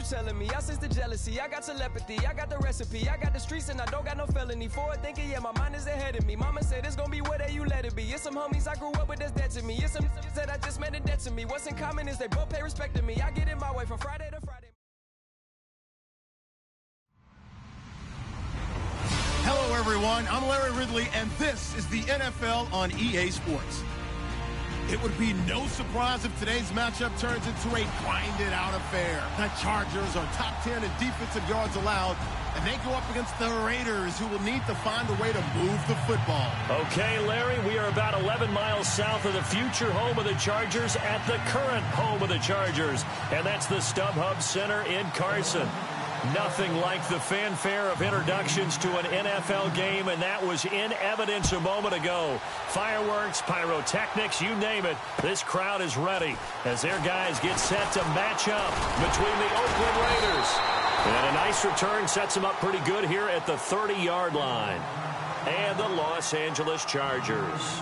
telling me. I sense the jealousy, I got telepathy, I got the recipe, I got the streets and I don't got no felony. Forward thinking, yeah, my mind is ahead of me. Mama said it's gonna be whatever you let it be. It's some homies I grew up with that's dead to me. It's some that I just met in debt to me. What's in common is they both pay respect to me. I get in my way from Friday to Friday. Hello, everyone. I'm Larry Ridley, and this is the NFL on EA Sports. It would be no surprise if today's matchup turns into a grinded-out affair. The Chargers are top 10 in defensive yards allowed, and they go up against the Raiders, who will need to find a way to move the football. Okay, Larry, we are about 11 miles south of the future home of the Chargers at the current home of the Chargers, and that's the StubHub Center in Carson. Nothing like the fanfare of introductions to an NFL game, and that was in evidence a moment ago. Fireworks, pyrotechnics, you name it. This crowd is ready as their guys get set to match up between the Oakland Raiders. And a nice return sets them up pretty good here at the 30-yard line. And the Los Angeles Chargers.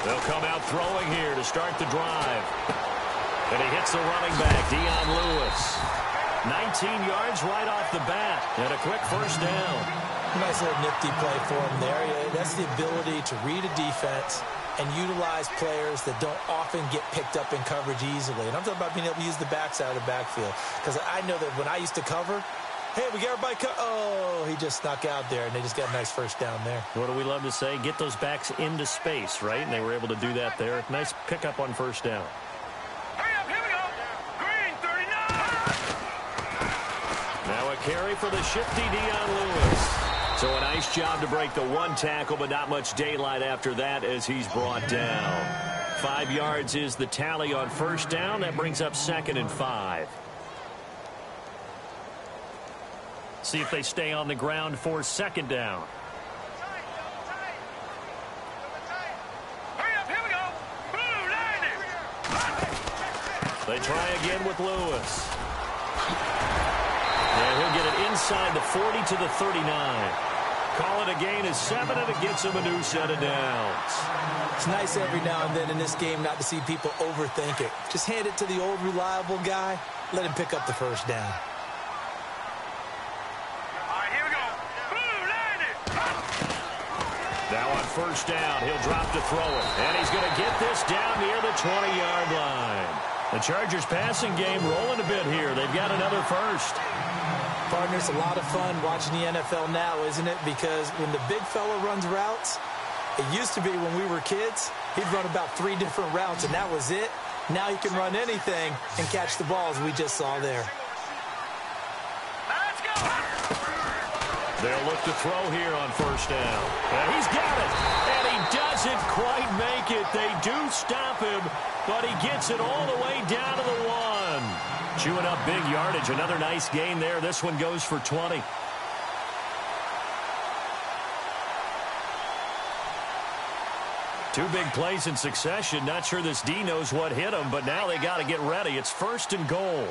They'll come out throwing here to start the drive. And he hits the running back, Dion Lewis. 19 yards right off the bat. And a quick first down. Nice little nifty play for him there. That's the ability to read a defense and utilize players that don't often get picked up in coverage easily. And I'm talking about being able to use the backside of the backfield. Because I know that when I used to cover, hey, we got everybody oh, he just snuck out there, and they just got a nice first down there. What do we love to say? Get those backs into space, right? And they were able to do that there. Nice pickup on first down. Hurry up, here we go. Green, 39. Now a carry for the shifty Dion Lewis. So a nice job to break the one tackle, but not much daylight after that as he's brought down. 5 yards is the tally on first down. That brings up 2nd and 5. See if they stay on the ground for 2nd down. Hurry up, here we go. Boom, line it. They try again with Lewis. And he'll get it inside the 40 to the 39. Call it a gain of 7, and it gets him a new set of downs. It's nice every now and then in this game not to see people overthink it. Just hand it to the old reliable guy. Let him pick up the first down. Now on first down, he'll drop to throw it. And he's going to get this down near the 20-yard line. The Chargers passing game rolling a bit here. They've got another first. Partner, it's a lot of fun watching the NFL now, isn't it? Because when the big fella runs routes, it used to be when we were kids, he'd run about 3 different routes, and that was it. Now he can run anything and catch the balls we just saw there. They'll look to throw here on first down. And he's got it. And he doesn't quite make it. They do stop him, but he gets it all the way down to the 1. Chewing up big yardage. Another nice gain there. This one goes for 20. Two big plays in succession. Not sure this D knows what hit him, but now they got to get ready. It's 1st and goal.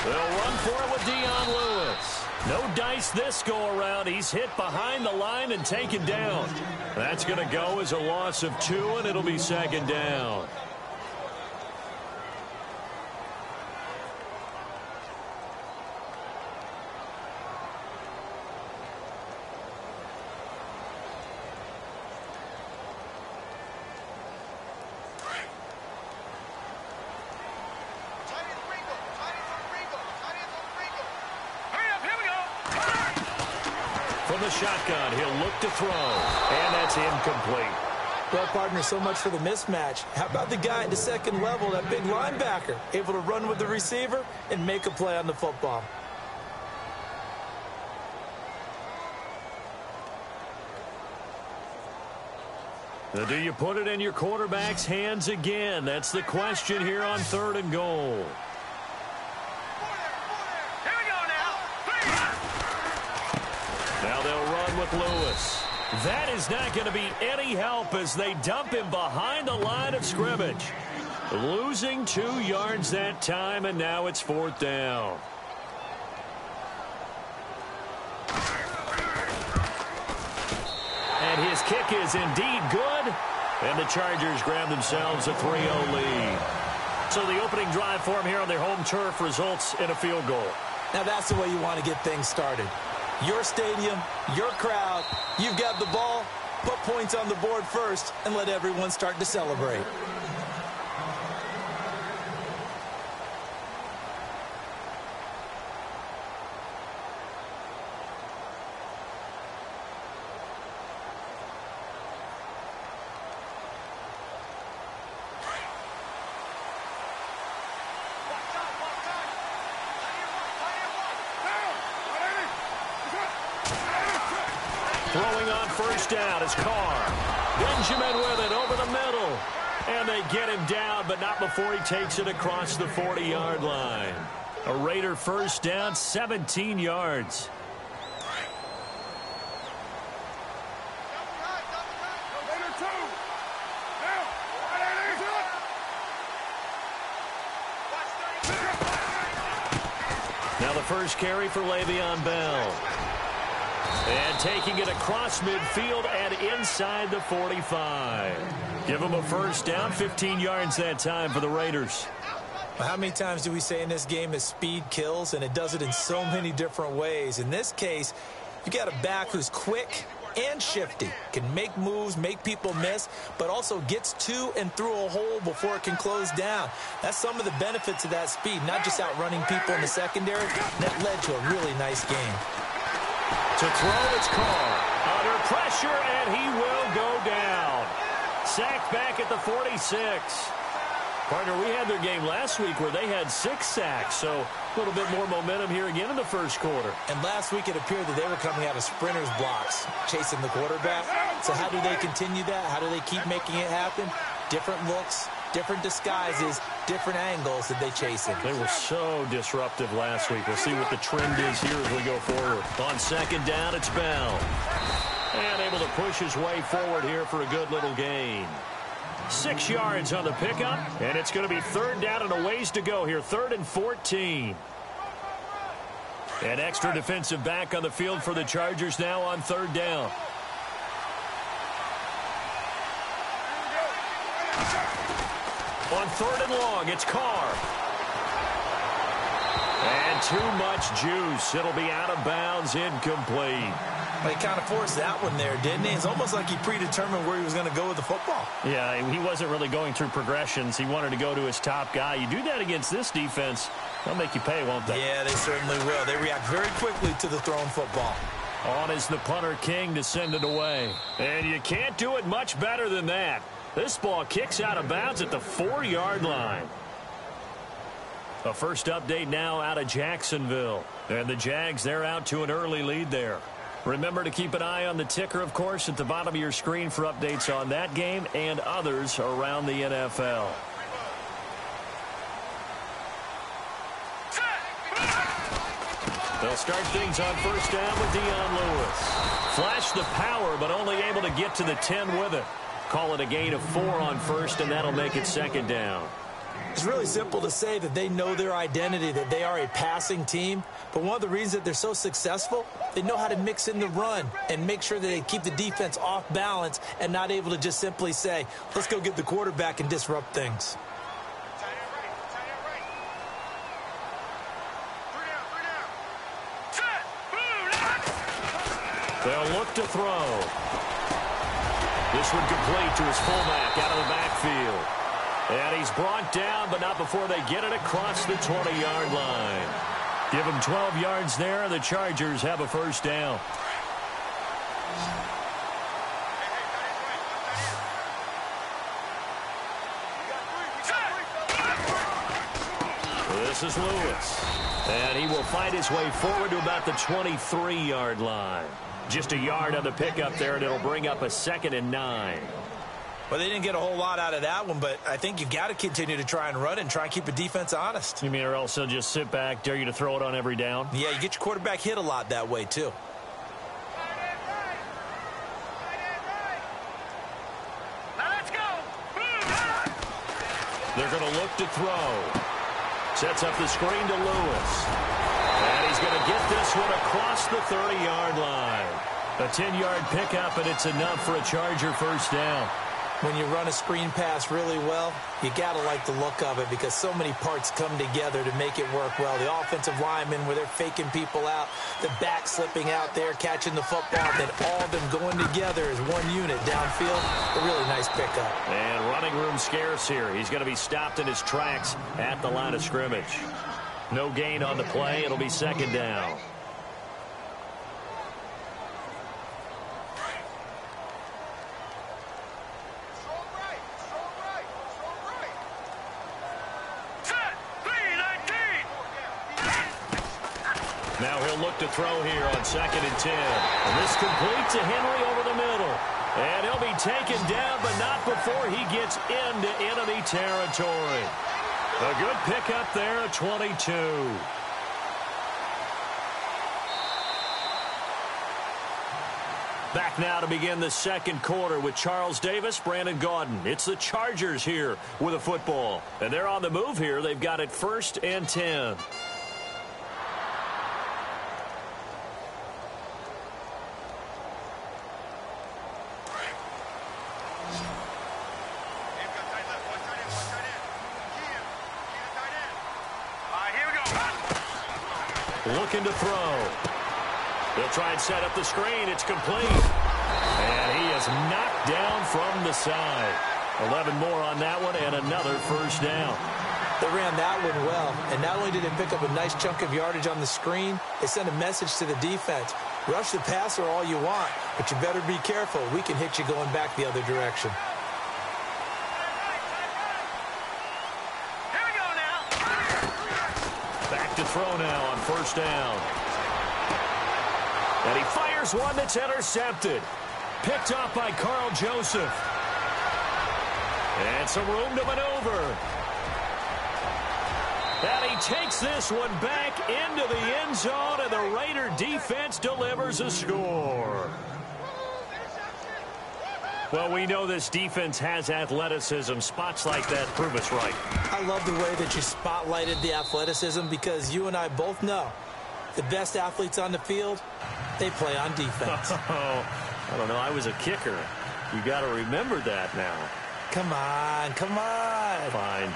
They'll run for it with Dion Lewis. No dice this go-around. He's hit behind the line and taken down. That's going to go as a loss of 2, and it'll be 2nd down. From the shotgun, he'll look to throw, and that's incomplete. Well, partner, so much for the mismatch. How about the guy at the second level, that big linebacker, able to run with the receiver and make a play on the football? Now, do you put it in your quarterback's hands again? That's the question here on 3rd and goal. Here we go now. Now they'll run with Lewis. That is not going to be any help as they dump him behind the line of scrimmage. Losing 2 yards that time, and now it's 4th down. And his kick is indeed good. And the Chargers grab themselves a 3-0 lead. So the opening drive for them here on their home turf results in a field goal. Now that's the way you want to get things started. Your stadium, your crowd, you've got the ball, put points on the board first, and let everyone start to celebrate. Throwing on first down is Carr. Benjamin with it over the middle. And they get him down, but not before he takes it across the 40-yard line. A Raider first down, 17 yards. Now the first carry for Le'Veon Bell. And taking it across midfield and inside the 45. Give them a first down, 15 yards that time for the Raiders. Well, how many times do we say in this game that speed kills, and it does it in so many different ways? In this case, you got a back who's quick and shifty, can make moves, make people miss, but also gets to and through a hole before it can close down. That's some of the benefits of that speed, not just outrunning people in the secondary. That led to a really nice game. To throw, it's Carr. Under pressure, and he will go down. Sacked back at the 46. Partner, we had their game last week where they had 6 sacks, so a little bit more momentum here again in the first quarter. And last week it appeared that they were coming out of sprinters blocks, chasing the quarterback. So how do they continue that? How do they keep making it happen? Different looks, different disguises, different angles that they chase him. They were so disruptive last week. We'll see what the trend is here as we go forward. On second down, it's Bell. And able to push his way forward here for a good little gain. 6 yards on the pickup, and it's going to be 3rd down and a ways to go here. 3rd and 14. An extra defensive back on the field for the Chargers now on 3rd down. On 3rd and long, it's Carr. And too much juice. It'll be out of bounds, incomplete. He kind of forced that one there, didn't he? It's almost like he predetermined where he was going to go with the football. Yeah, he wasn't really going through progressions. He wanted to go to his top guy. You do that against this defense, they'll make you pay, won't they? Yeah, they certainly will. They react very quickly to the thrown football. On is the punter King to send it away. And you can't do it much better than that. This ball kicks out of bounds at the 4-yard line. A first update now out of Jacksonville. And the Jags, they're out to an early lead there. Remember to keep an eye on the ticker, of course, at the bottom of your screen for updates on that game and others around the NFL. They'll start things on first down with Dion Lewis. Flash the power, but only able to get to the 10 with it. Call it a gain of 4 on first, and that'll make it 2nd down. It's really simple to say that they know their identity, that they are a passing team. But one of the reasons that they're so successful, they know how to mix in the run and make sure that they keep the defense off balance and not able to just simply say, let's go get the quarterback and disrupt things. They'll look to throw. This one complete to his fullback out of the backfield. And he's brought down, but not before they get it across the 20-yard line. Give him 12 yards there. The Chargers have a first down. This is Lewis. And he will fight his way forward to about the 23-yard line. Just a yard on the pickup there, and it'll bring up a 2nd and 9. Well, they didn't get a whole lot out of that one, but I think you've got to continue to try and run and try and keep the defense honest. You mean, or else they'll just sit back, dare you to throw it on every down? Yeah, you get your quarterback hit a lot that way, too. They're going to look to throw. Sets up the screen to Lewis. And he's going to get this one across the 30-yard line. A 10-yard pickup, and it's enough for a Charger first down. When you run a screen pass really well, you got to like the look of it because so many parts come together to make it work well. The offensive linemen, where they're faking people out, the back slipping out there, catching the football, then all of them going together as one unit downfield. A really nice pickup. And running room scarce here. He's going to be stopped in his tracks at the line of scrimmage. No gain on the play. It'll be second down. Now he'll look to throw here on 2nd and 10. And this complete to Henry over the middle. And he'll be taken down, but not before he gets into enemy territory. A good pickup there at 22. Back now to begin the second quarter with Charles Davis, Brandon Gaudin. It's the Chargers here with a football. And they're on the move here. They've got it 1st and 10. Looking to throw. They'll try and set up the screen. It's complete. And he is knocked down from the side. 11 more on that one and another first down. They ran that one well. And not only did they pick up a nice chunk of yardage on the screen, they sent a message to the defense. Rush the passer all you want, but you better be careful. We can hit you going back the other direction. To throw now on first down. And he fires one that's intercepted. Picked up by Carl Joseph. And some room to maneuver. And he takes this one back into the end zone, and the Raider defense delivers a score. Well, we know this defense has athleticism. Spots like that prove us right. I love the way that you spotlighted the athleticism because you and I both know the best athletes on the field, they play on defense. Oh, I don't know. I was a kicker. You got to remember that now. Come on, come on. Fine.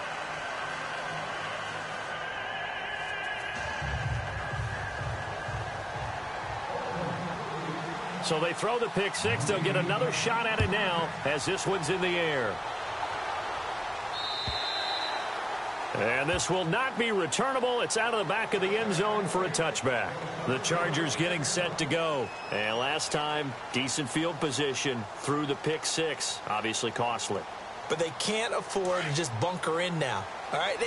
So they throw the pick six. They'll get another shot at it now as this one's in the air. And this will not be returnable. It's out of the back of the end zone for a touchback. The Chargers getting set to go. And last time, decent field position through the pick six. Obviously costly. But they can't afford to just bunker in now. All right,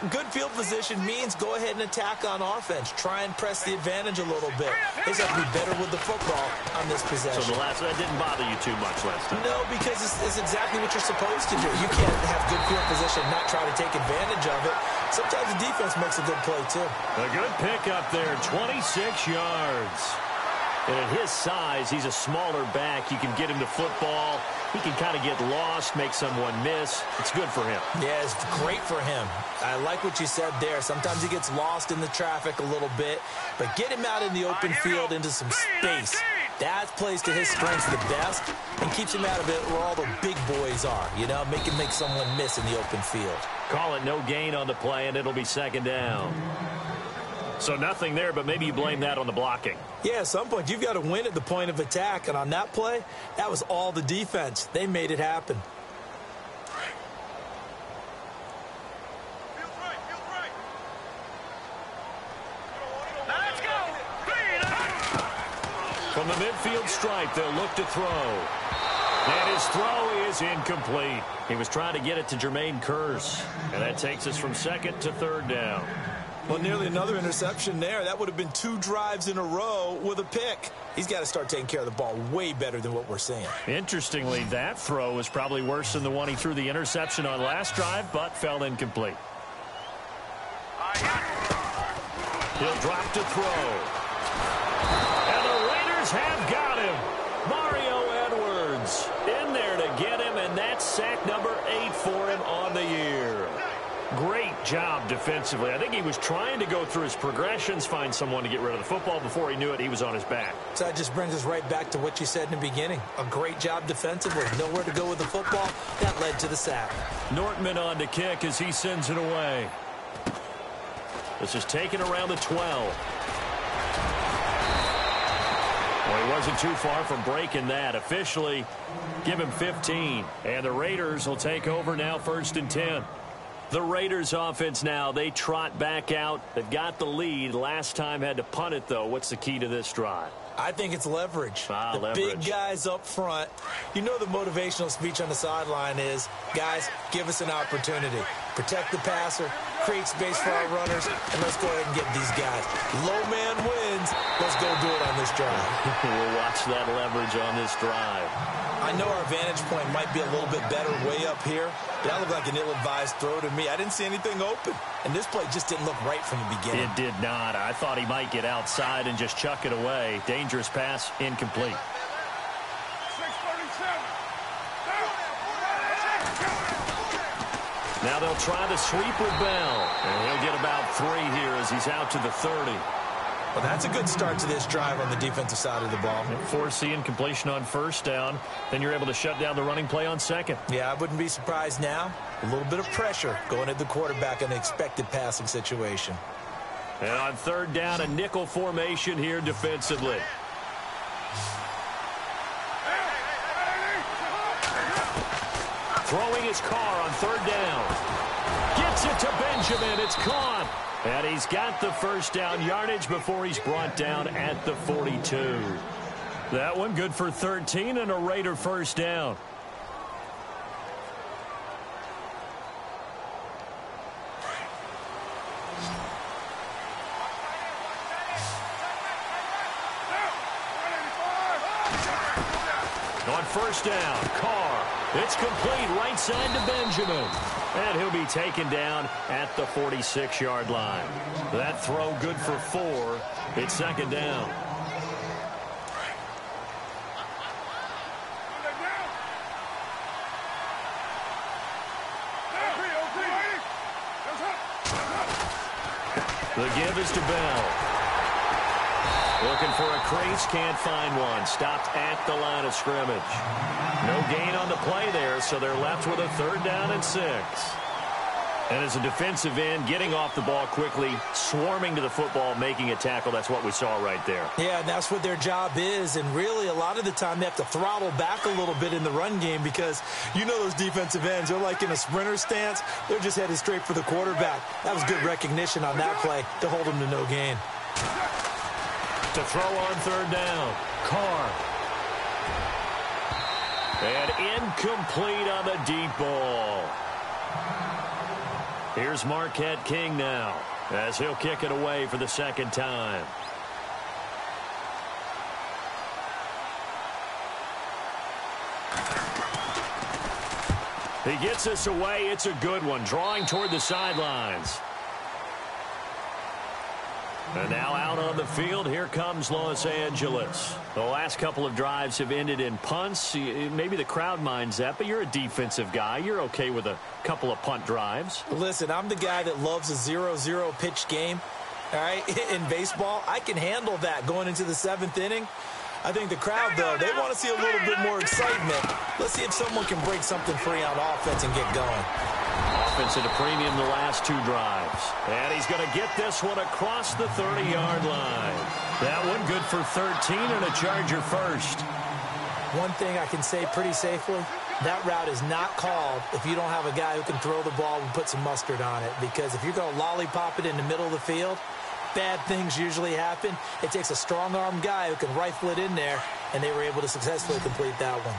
good field position means go ahead and attack on offense. Try and press the advantage a little bit. They just have to be better with the football on this possession. So that didn't bother you too much last time? No, because it's exactly what you're supposed to do. You can't have good field position and not try to take advantage of it. Sometimes the defense makes a good play, too. A good pickup there, 26 yards. And at his size, he's a smaller back. You can get him to football. He can kind of get lost, make someone miss. It's good for him. Yeah, it's great for him. I like what you said there. Sometimes he gets lost in the traffic a little bit, but get him out in the open field into some space. That plays to his strengths the best and keeps him out of it where all the big boys are, you know, make him make someone miss in the open field. Call it no gain on the play, and it'll be second down. So nothing there, but maybe you blame that on the blocking. Yeah, at some point, you've got to win at the point of attack. And on that play, that was all the defense. They made it happen. Let's go. From the midfield stripe, they'll look to throw. And his throw is incomplete. He was trying to get it to Jermaine Kearse. And that takes us from second to third down. Well, nearly another interception there. That would have been 2 drives in a row with a pick. He's got to start taking care of the ball way better than what we're seeing. Interestingly, that throw was probably worse than the one he threw the interception on last drive, but fell incomplete. He'll drop to throw. And the Raiders have got him. Mario Edwards in there to get him, and that's sack number 8 for him on the year. Great job defensively. I think he was trying to go through his progressions, find someone to get rid of the football. Before he knew it, he was on his back. So that just brings us right back to what you said in the beginning. A great job defensively. Nowhere to go with the football. That led to the sack. Nortman on to kick as he sends it away. This is taken around the 12. Well, he wasn't too far from breaking that. Officially, give him 15. And the Raiders will take over now, 1st and 10. The Raiders offense now, they trot back out. They've got the lead. Last time had to punt it, though. What's the key to this drive? I think it's leverage. Leverage. Big guys up front. You know the motivational speech on the sideline is, guys, give us an opportunity. Protect the passer, create space for our runners, and let's go ahead and get these guys. Low man wins. Let's go do it on this drive. We'll watch that leverage on this drive. I know our vantage point might be a little bit better way up here. That looked like an ill-advised throw to me. I didn't see anything open. And this play just didn't look right from the beginning. It did not. I thought he might get outside and just chuck it away. Dangerous pass, incomplete. 6:37. Now they'll try the sweep with Bell. And he'll get about 3 here as he's out to the 30. Well, that's a good start to this drive on the defensive side of the ball. Force the incompletion on 1st down. Then you're able to shut down the running play on 2nd. Yeah, I wouldn't be surprised now. A little bit of pressure going at the quarterback in an expected passing situation. And on 3rd down, a nickel formation here defensively. Throwing his car on 3rd down. Gets it to Benjamin. It's caught. And he's got the 1st down yardage before he's brought down at the 42. That one good for 13 and a Raider 1st down. On 1st down, Carr. It's complete right side to Benjamin. And he'll be taken down at the 46-yard line. That throw good for 4. It's 2nd down. The give is to Bell. Looking for a crease, can't find one. Stopped at the line of scrimmage. No gain on the play there, so they're left with a 3rd down and 6. And as a defensive end, getting off the ball quickly, swarming to the football, making a tackle, that's what we saw right there. Yeah, and that's what their job is, and really a lot of the time they have to throttle back a little bit in the run game because you know those defensive ends, they're like in a sprinter stance. They're just headed straight for the quarterback. That was good recognition on that play to hold them to no gain. To throw on 3rd down, Carr. And incomplete on the deep ball. Here's Marquette King now as he'll kick it away for the 2nd time. He gets this away. It's a good one, drawing toward the sidelines. And now out on the field, here comes Los Angeles. The last couple of drives have ended in punts. Maybe the crowd minds that, but you're a defensive guy. You're okay with a couple of punt drives. Listen, I'm the guy that loves a 0-0 pitch game. All right, in baseball, I can handle that going into the 7th inning. I think the crowd, though, they want to see a little bit more excitement. Let's see if someone can break something free on offense and get going. Offense at a premium the last 2 drives. And he's going to get this one across the 30-yard line. That one good for 13 and a Charger 1st. One thing I can say pretty safely, that route is not called if you don't have a guy who can throw the ball and put some mustard on it. Because if you're going to lollipop it in the middle of the field, bad things usually happen. It takes a strong-arm guy who can rifle it in there, and they were able to successfully complete that one.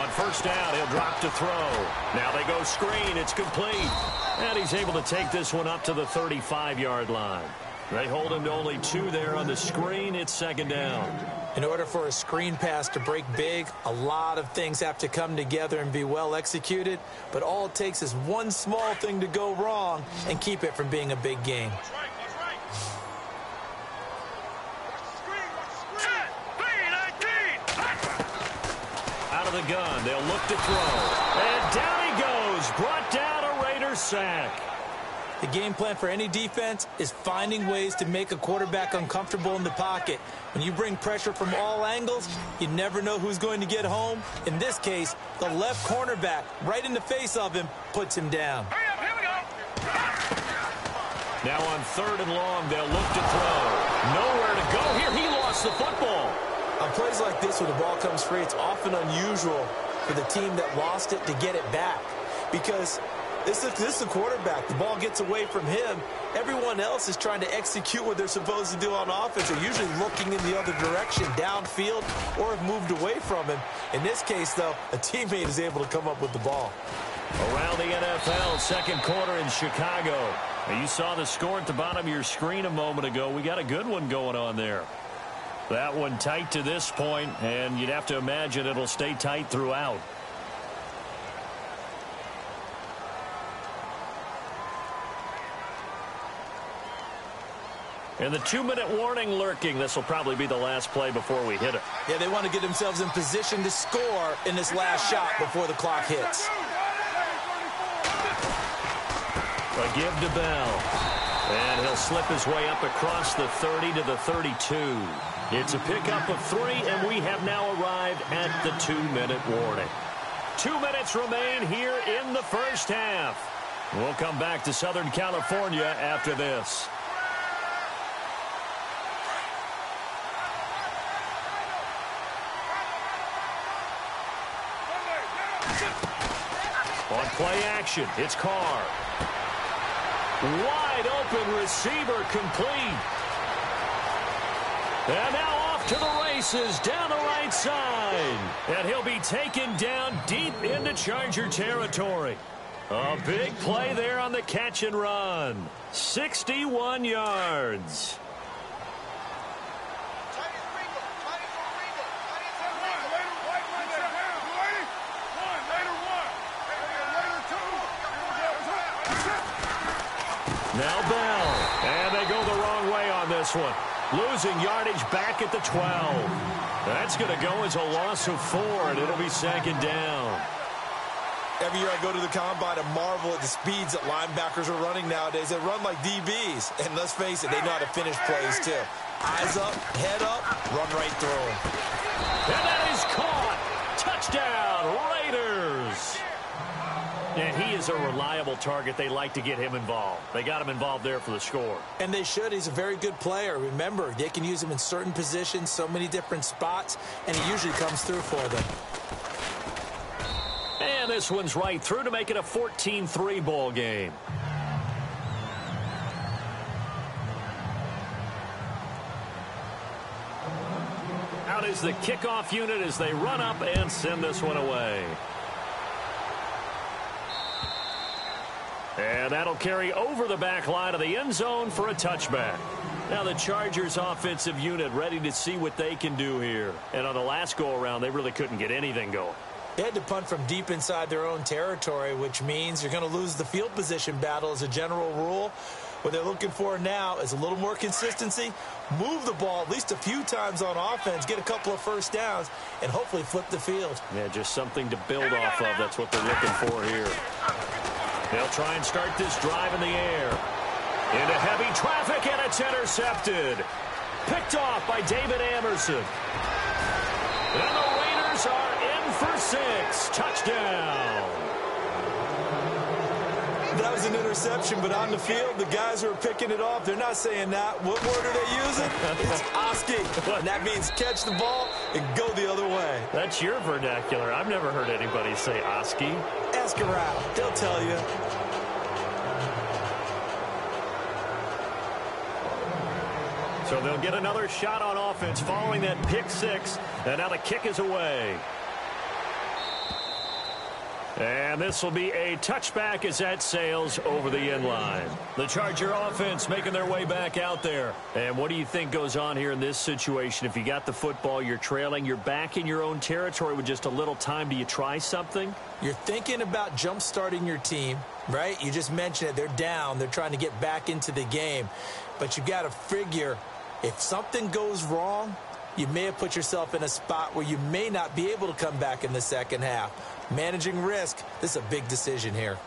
On 1st down, he'll drop to throw. Now they go screen. It's complete. And he's able to take this one up to the 35-yard line. They hold him to only 2 there on the screen. It's 2nd down. In order for a screen pass to break big, a lot of things have to come together and be well executed. But all it takes is one small thing to go wrong and keep it from being a big game. the gun. They'll look to throw. And down he goes. Brought down, a Raiders sack. The game plan for any defense is finding ways to make a quarterback uncomfortable in the pocket. When you bring pressure from all angles, you never know who's going to get home. In this case, the left cornerback, right in the face of him, puts him down. Here we go. Now on 3rd and long, they'll look to throw. Nowhere to go here. He lost the football. On plays like this, when the ball comes free, it's often unusual for the team that lost it to get it back. Because this is the quarterback. The ball gets away from him. Everyone else is trying to execute what they're supposed to do on offense. They're usually looking in the other direction, downfield, or have moved away from him. In this case, though, a teammate is able to come up with the ball. Around the NFL, second quarter in Chicago. Now, you saw the score at the bottom of your screen a moment ago. We got a good one going on there. That one tight to this point, and you'd have to imagine it'll stay tight throughout. And the 2-minute warning lurking. This will probably be the last play before we hit it. Yeah, they want to get themselves in position to score in this last shot before the clock hits. A give to Bell. And he'll slip his way up across the 30 to the 32. It's a pickup of 3, and we have now arrived at the 2-minute warning. 2 minutes remain here in the first half. We'll come back to Southern California after this. On play action, it's Carr. Wide open receiver complete. And now off to the races down the right side. And he'll be taken down deep into Charger territory. A big play there on the catch and run. 61 yards. Now Bell, and they go the wrong way on this one. Losing yardage back at the 12. That's going to go as a loss of 4, and it'll be 2nd down. Every year I go to the combine and marvel at the speeds that linebackers are running nowadays. They run like DBs, and let's face it, they know how to finish plays too. Eyes up, head up, run right through them. And that is caught. Touchdown, Raiders. And he is a reliable target. They like to get him involved. They got him involved there for the score. And they should. He's a very good player. Remember, they can use him in certain positions, so many different spots, and he usually comes through for them. And this one's right through to make it a 14-3 ball game. Out is the kickoff unit as they run up and send this one away. And that'll carry over the back line of the end zone for a touchback. Now the Chargers offensive unit ready to see what they can do here. And on the last go-around, they really couldn't get anything going. They had to punt from deep inside their own territory, which means you're going to lose the field position battle as a general rule. What they're looking for now is a little more consistency, move the ball at least a few times on offense, get a couple of first downs, and hopefully flip the field. Yeah, just something to build off of. That's what they're looking for here. They'll try and start this drive in the air. Into heavy traffic, and it's intercepted. Picked off by David Amerson. And the Raiders are in for 6. Touchdown. That was an interception, but on the field, the guys who are picking it off, they're not saying that. What word are they using? It's Oski. And that means catch the ball and go the other way. That's your vernacular. I've never heard anybody say Oski. Ask around. They'll tell you. So they'll get another shot on offense following that pick 6. And now the kick is away. And this will be a touchback as that sails over the end line. The Charger offense making their way back out there. And what do you think goes on here in this situation? If you got the football, you're trailing, you're back in your own territory with just a little time. Do you try something? You're thinking about jump-starting your team, right? You just mentioned it. They're down. They're trying to get back into the game. But you've got to figure, if something goes wrong, you may have put yourself in a spot where you may not be able to come back in the second half. Managing risk, this is a big decision here.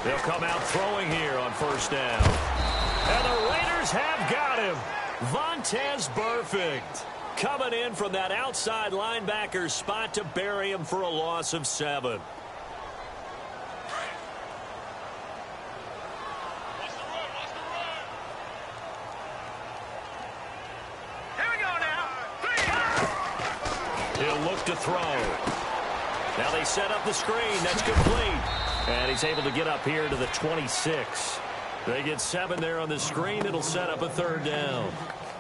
They'll come out throwing here on first down. And the Raiders have got him. Vontaze Burfict coming in from that outside linebacker spot to bury him for a loss of 7. Here we go now. He'll look to throw. Now they set up the screen. That's complete. And he's able to get up here to the 26. They get 7 there on the screen. It'll set up a third down.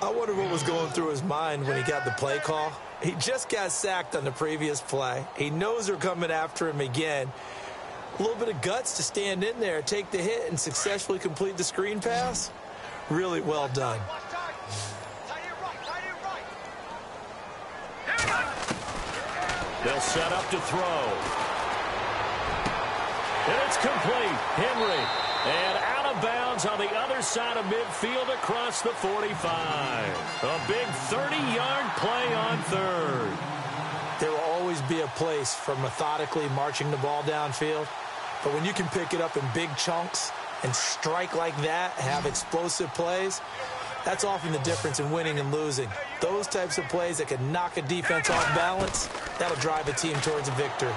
I wonder what was going through his mind when he got the play call. He just got sacked on the previous play. He knows they're coming after him again. A little bit of guts to stand in there, take the hit, and successfully complete the screen pass. Really well done. They'll set up to throw. And it's complete. Henry. And out of bounds on the other side of midfield across the 45. A big 30-yard play on third. There will always be a place for methodically marching the ball downfield. But when you can pick it up in big chunks and strike like that, have explosive plays, that's often the difference in winning and losing. Those types of plays that can knock a defense off balance, that'll drive a team towards a victory.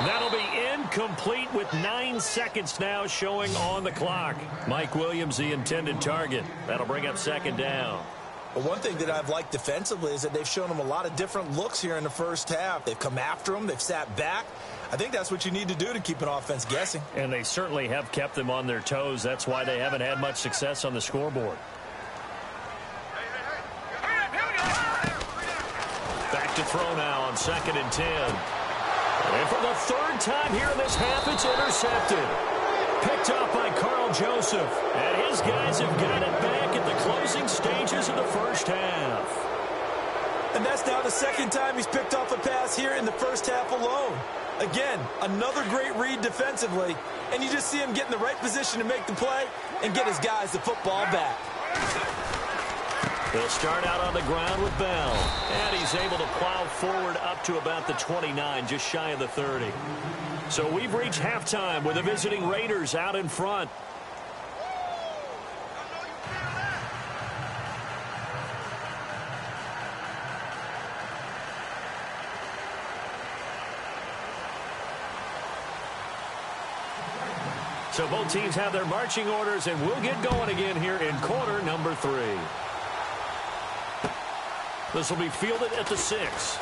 That'll be incomplete with 9 seconds now showing on the clock. Mike Williams, the intended target. That'll bring up second down. Well, one thing that I've liked defensively is that they've shown them a lot of different looks here in the first half. They've come after them. They've sat back. I think that's what you need to do to keep an offense guessing. And they certainly have kept them on their toes. That's why they haven't had much success on the scoreboard. Back to throw now on 2nd and 10. And for the third time here in this half, it's intercepted. Picked up by Carl Joseph. And his guys have got it back at the closing stages of the first half. And that's now the second time he's picked off a pass here in the first half alone. Again, another great read defensively. And you just see him get in the right position to make the play and get his guys the football back. They'll start out on the ground with Bell. And he's able to plow forward up to about the 29, just shy of the 30. So we've reached halftime with the visiting Raiders out in front. So both teams have their marching orders, and we'll get going again here in quarter number 3. This will be fielded at the 6.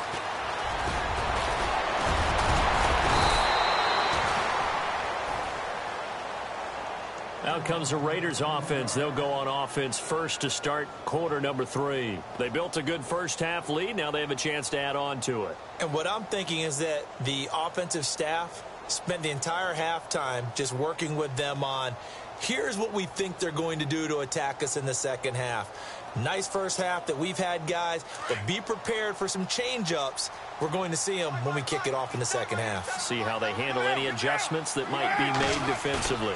Out comes the Raiders offense. They'll go on offense first to start quarter number 3. They built a good first half lead. Now they have a chance to add on to it. And what I'm thinking is that the offensive staff spent the entire halftime just working with them on, here's what we think they're going to do to attack us in the second half. Nice first half that we've had, guys, but be prepared for some change-ups. We're going to see them when we kick it off in the second half. See how they handle any adjustments that might be made defensively.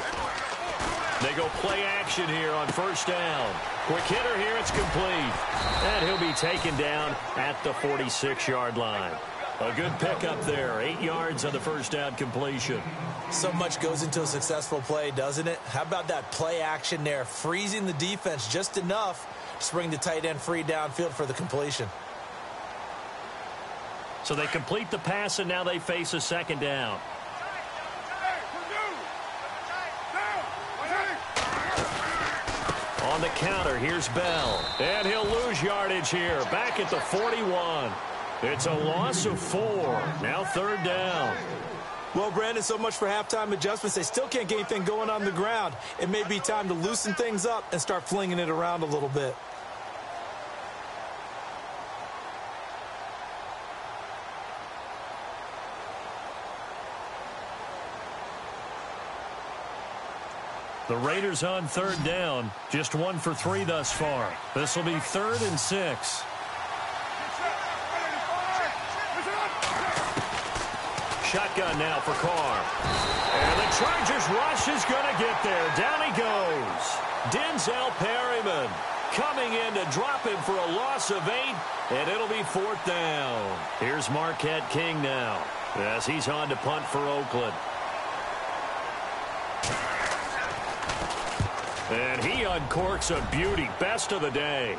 They go play action here on first down. Quick hitter here, it's complete. And he'll be taken down at the 46-yard line. A good pickup there, 8 yards on the first down completion. So much goes into a successful play, doesn't it? How about that play action there, freezing the defense just enough to bring the tight end free downfield for the completion. So they complete the pass, and now they face a second down. On the counter, here's Bell. And he'll lose yardage here, back at the 41. It's a loss of 4. Now third down. Well, Brandon, so much for halftime adjustments. They still can't get anything going on the ground. It may be time to loosen things up and start flinging it around a little bit. The Raiders on third down. Just 1 for 3 thus far. This will be 3rd and 6. shotgun now for Carr. And the Chargers rush is going to get there. Down he goes. Denzel Perryman coming in to drop him for a loss of 8, and it'll be 4th down. Here's Marquette King now as he's on to punt for Oakland. And he uncorks a beauty. Best of the day.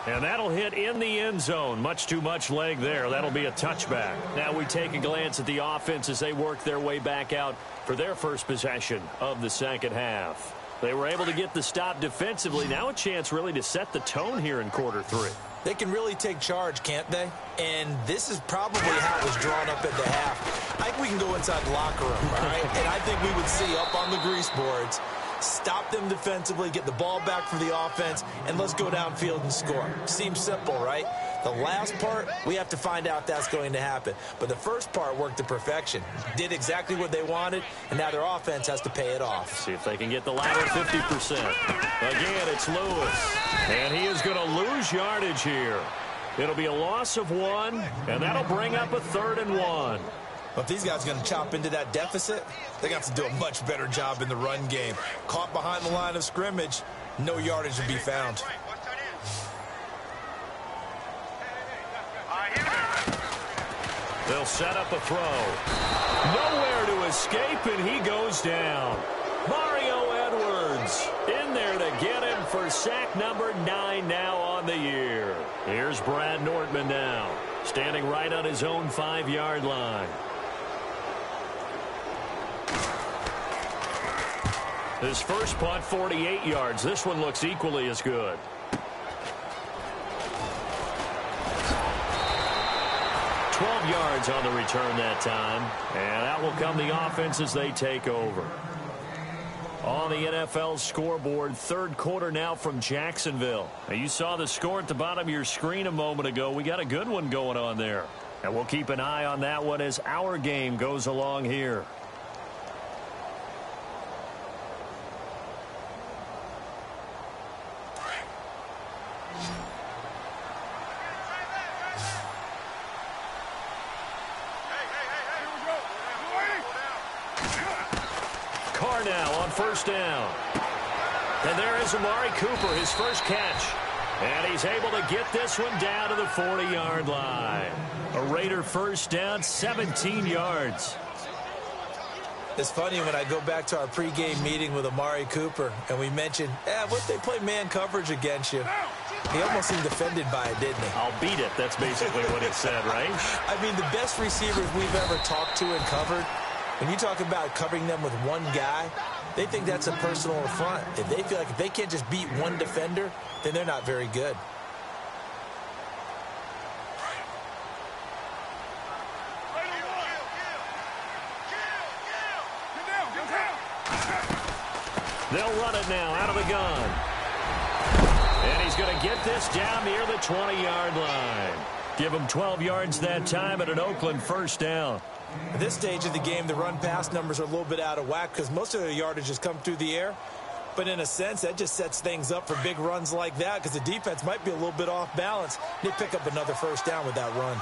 And that'll hit in the end zone. Much too much leg there. That'll be a touchback. Now we take a glance at the offense as they work their way back out for their first possession of the second half. They were able to get the stop defensively. Now a chance really to set the tone here in quarter 3. They can really take charge, can't they? And this is probably how it was drawn up at the half. I think we can go inside the locker room, all right? And I think we would see up on the grease boards, stop them defensively, get the ball back for the offense, and let's go downfield and score. Seems simple, right? The last part, we have to find out if that's going to happen. But the first part worked to perfection. Did exactly what they wanted, and now their offense has to pay it off. See if they can get the latter 50%. Again, it's Lewis. And he is going to lose yardage here. It'll be a loss of 1, and that'll bring up a 3rd and 1. But if these guys are going to chop into that deficit, they got to do a much better job in the run game. Caught behind the line of scrimmage, no yardage to be found. They'll set up a throw. Nowhere to escape, and he goes down. Mario Edwards in there to get him for sack number 9 now on the year. Here's Brad Nortman now, standing right on his own 5-yard line. His first punt, 48 yards. This one looks equally as good. Yards on the return that time, and that will come the offense as they take over. On the NFL scoreboard, 3rd quarter now from Jacksonville. Now, you saw the score at the bottom of your screen a moment ago. We got a good one going on there, and we'll keep an eye on that one as our game goes along here. Now on 1st down. And there is Amari Cooper, his first catch. And he's able to get this one down to the 40-yard line. A Raider 1st down, 17 yards. It's funny when I go back to our pregame meeting with Amari Cooper and we mentioned, what if they play man coverage against you? He almost seemed offended by it, didn't he? I'll beat it. That's basically what he said, right? I mean, the best receivers we've ever talked to and covered, when you talk about covering them with one guy, they think that's a personal affront. If they feel like if they can't just beat one defender, then they're not very good. They'll run it now out of the gun. And he's going to get this down near the 20-yard line. Give him 12 yards that time at an Oakland 1st down. At this stage of the game, the run-pass numbers are a little bit out of whack because most of their yardage has come through the air. But in a sense, that just sets things up for big runs like that because the defense might be a little bit off balance. They pick up another 1st down with that run.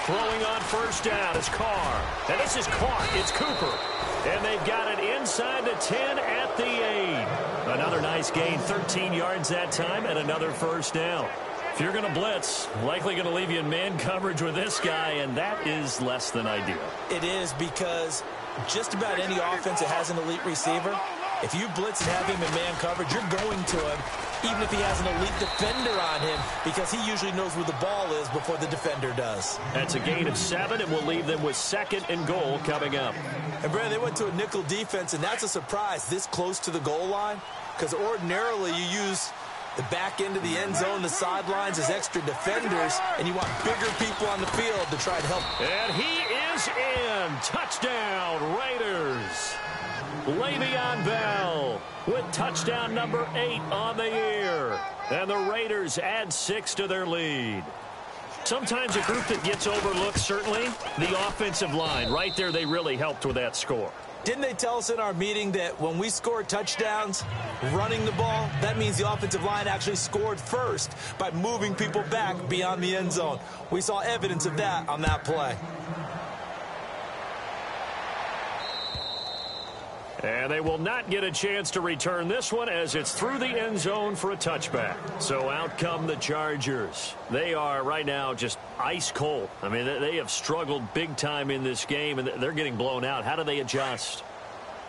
Throwing on 1st down is Carr. And this is caught. It's Cooper. And they've got it inside the 10 at the 8. Another nice gain, 13 yards that time, and another 1st down. If you're going to blitz, likely going to leave you in man coverage with this guy, and that is less than ideal. It is because just about any offense that has an elite receiver, if you blitz and have him in man coverage, you're going to him, even if he has an elite defender on him, because he usually knows where the ball is before the defender does. That's a gain of 7, and we'll leave them with 2nd and goal coming up. And, Brad, they went to a nickel defense, and that's a surprise this close to the goal line, because ordinarily you use the back end of the end zone, the sidelines as extra defenders, and you want bigger people on the field to try to help. And he is in. Touchdown, Raiders. Le'Veon Bell with touchdown number 8 on the year. And the Raiders add 6 to their lead. Sometimes a group that gets overlooked, certainly, the offensive line. Right there, they really helped with that score. Didn't they tell us in our meeting that when we score touchdowns running the ball, that means the offensive line actually scored first by moving people back beyond the end zone? We saw evidence of that on that play. And they will not get a chance to return this one as it's through the end zone for a touchback. So out come the Chargers. They are right now just ice cold. I mean, they have struggled big time in this game, and they're getting blown out. How do they adjust?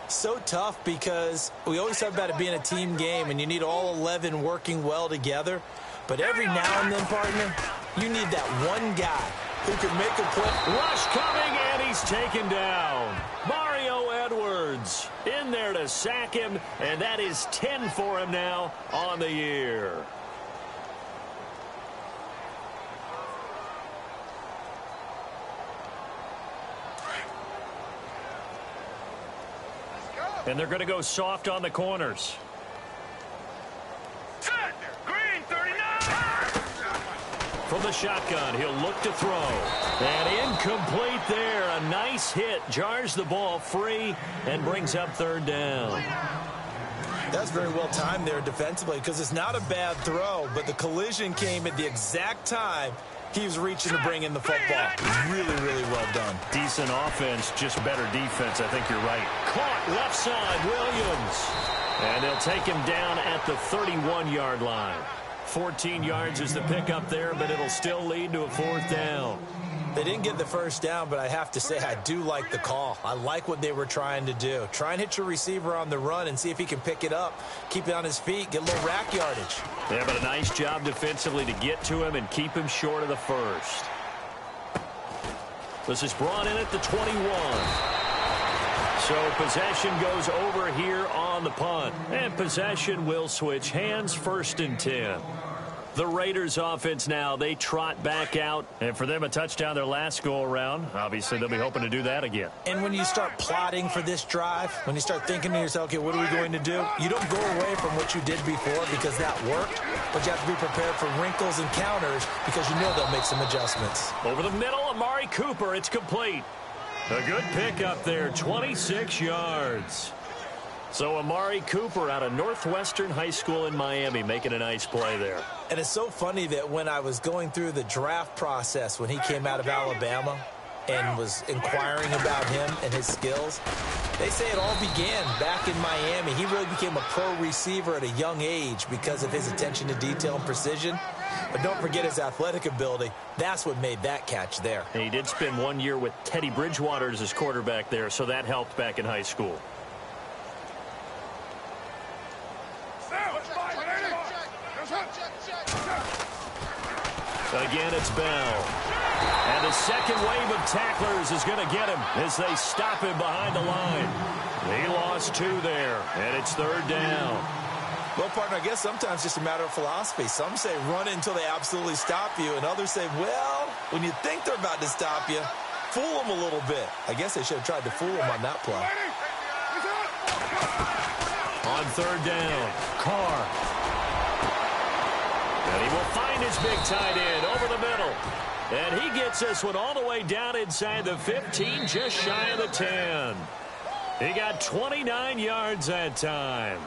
So tough because we always talk about it being a team game, and you need all 11 working well together. But every now and then, partner, you need that one guy who can make a play. Rush coming, and he's taken down. Mario Edwards in there to sack him, and that is 10 for him now on the year. And they're going to go soft on the corners. Set. Green 39. From the shotgun, he'll look to throw. And incomplete there. A nice hit. Jars the ball free and brings up third down. That's very well timed there defensively because it's not a bad throw, but the collision came at the exact time he was reaching to bring in the football. Really, really well done. Decent offense, just better defense. I think you're right. Caught left side, Williams. And they'll take him down at the 31-yard line. 14 yards is the pickup there, but it'll still lead to a fourth down. They didn't get the first down, but I have to say I do like the call. I like what they were trying to do. Try and hit your receiver on the run and see if he can pick it up, keep it on his feet, get a little rack yardage. Yeah, but a nice job defensively to get to him and keep him short of the first. This is brought in at the 21. So possession goes over here on the punt. And possession will switch hands, 1st and 10. The Raiders offense now, they trot back out. And for them, a touchdown their last go-around. Obviously, they'll be hoping to do that again. And when you start plotting for this drive, when you start thinking to yourself, okay, what are we going to do? You don't go away from what you did before because that worked. But you have to be prepared for wrinkles and counters because you know they'll make some adjustments. Over the middle, Amari Cooper. It's complete. A good pickup there, 26 yards. So Amari Cooper out of Northwestern High School in Miami making a nice play there. And it's so funny that when I was going through the draft process when he came out of Alabama and was inquiring about him and his skills, they say it all began back in Miami. He really became a pro receiver at a young age because of his attention to detail and precision. But don't forget his athletic ability. That's what made that catch there. And he did spend 1 year with Teddy Bridgewater as his quarterback there, so that helped back in high school. Again, it's Bell. And the second wave of tacklers is going to get him as they stop him behind the line. He lost 2 there, and it's 3rd down. Well, partner, I guess sometimes it's just a matter of philosophy. Some say run until they absolutely stop you, and others say, well, when you think they're about to stop you, fool them a little bit. I guess they should have tried to fool them on that play. On 3rd down, Carr. And he will find his big tight end over the middle. And he gets this one all the way down inside the 15, just shy of the 10. He got 29 yards that time.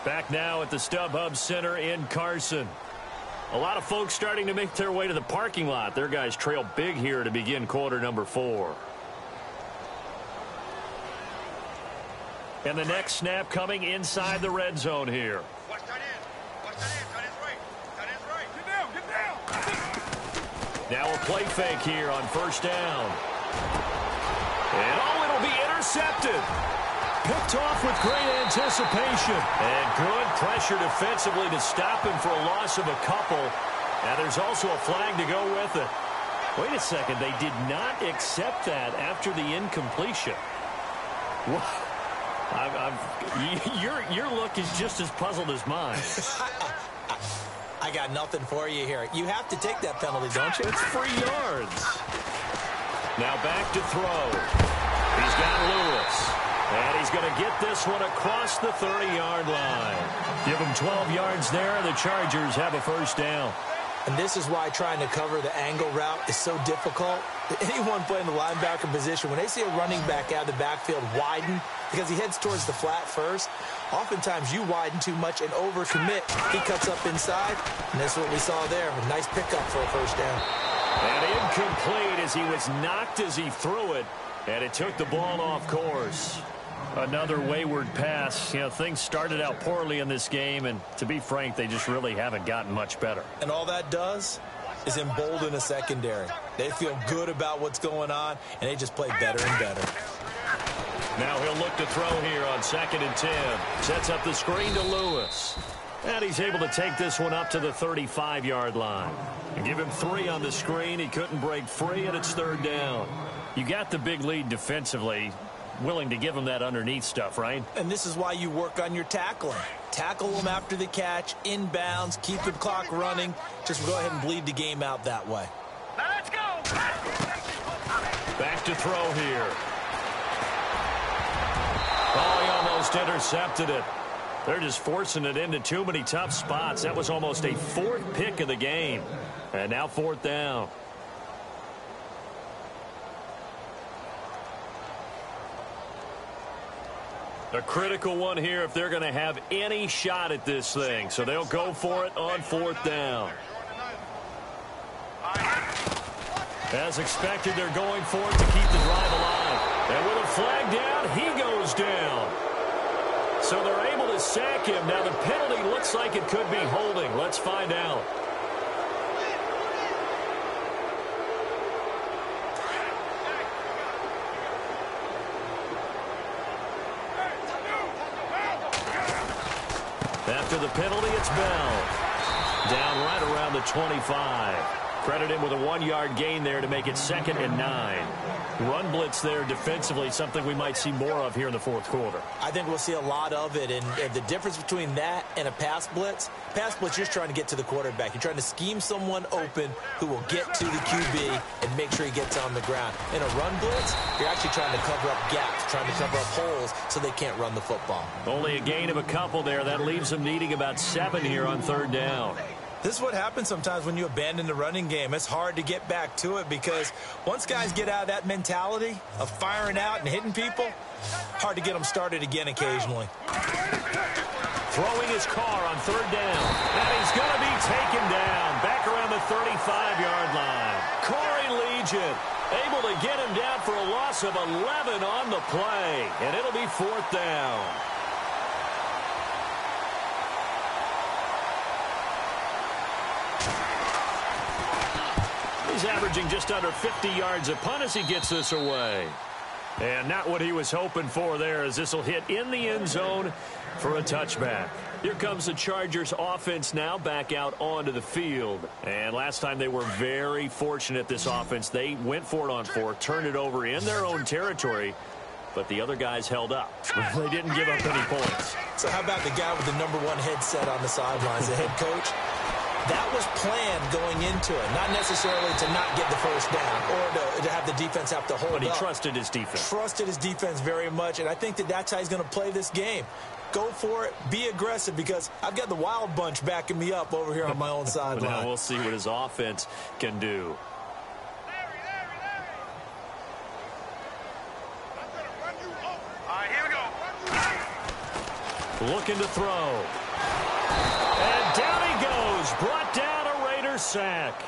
Back now at the StubHub Center in Carson. A lot of folks starting to make their way to the parking lot. Their guys trail big here to begin quarter number 4. And the next snap coming inside the red zone here. Watch that in. Watch that in. That is right. That is right. Get down. Get down. Now a play fake here on 1st down. And it'll be intercepted. Picked off with great anticipation. And good pressure defensively to stop him for a loss of a couple. And there's also a flag to go with it. Wait a second. They did not accept that after the incompletion. Your look is just as puzzled as mine. I got nothing for you here. You have to take that penalty, don't you? It's free yards. Now back to throw. He's got Lewis. And he's going to get this one across the 30-yard line. Give him 12 yards there. The Chargers have a 1st down. And this is why trying to cover the angle route is so difficult. Anyone playing the linebacker position, when they see a running back out of the backfield widen because he heads towards the flat first, oftentimes you widen too much and overcommit. He cuts up inside, and that's what we saw there. A nice pickup for a first down. And incomplete as he was knocked as he threw it, and it took the ball off course. Another wayward pass. You know, things started out poorly in this game, and to be frank, they just really haven't gotten much better. And all that does is embolden a secondary. They feel good about what's going on, and they just play better and better. Now he'll look to throw here on 2nd and 10. Sets up the screen to Lewis. And he's able to take this one up to the 35-yard line. And give him 3 on the screen. He couldn't break free, and it's 3rd down. You got the big lead defensively. Willing to give him that underneath stuff, right? And this is why you work on your tackling. Tackle them after the catch, inbounds, keep the clock running. Just go ahead and bleed the game out that way. Now let's go. Back to throw here. Oh, he almost intercepted it. They're just forcing it into too many tough spots. That was almost a 4th pick of the game. And now 4th down. A critical one here if they're going to have any shot at this thing. So they'll go for it on 4th down. As expected, they're going for it to keep the drive alive. And with a flag down, he goes down. So they're able to sack him. Now the penalty looks like it could be holding. Let's find out. After the penalty, it's Bell. Down right around the 25. Credit him with a 1-yard gain there to make it 2nd and 9. Run blitz there defensively, something we might see more of here in the 4th quarter. I think we'll see a lot of it, and the difference between that and a pass blitz, you're just trying to get to the quarterback. You're trying to scheme someone open who will get to the QB and make sure he gets on the ground. In a run blitz, you're actually trying to cover up gaps, trying to cover up holes so they can't run the football. Only a gain of a couple there. That leaves them needing about 7 here on 3rd down. This is what happens sometimes when you abandon the running game. It's hard to get back to it because once guys get out of that mentality of firing out and hitting people, hard to get them started again occasionally. Throwing his car on 3rd down. And he's going to be taken down back around the 35-yard line. Corey Legion able to get him down for a loss of 11 on the play. And it'll be 4th down. He's averaging just under 50 yards a punt as he gets this away. And not what he was hoping for there, as this will hit in the end zone for a touchback. Here comes the Chargers offense now back out onto the field. And last time they were very fortunate, this offense. They went for it on 4th, turned it over in their own territory, but the other guys held up. They didn't give up any points. So how about the guy with the #1 headset on the sidelines, the head coach? That was planned going into it, not necessarily to not get the first down or to have the defense have to hold up. But he trusted his defense. Trusted his defense very much, and I think that's how he's going to play this game. Go for it, be aggressive, because I've got the wild bunch backing me up over here on my own sideline. Now we'll see what his offense can do. All right, here we go. Looking to throw. And down he goes. Brought down a Raider sack.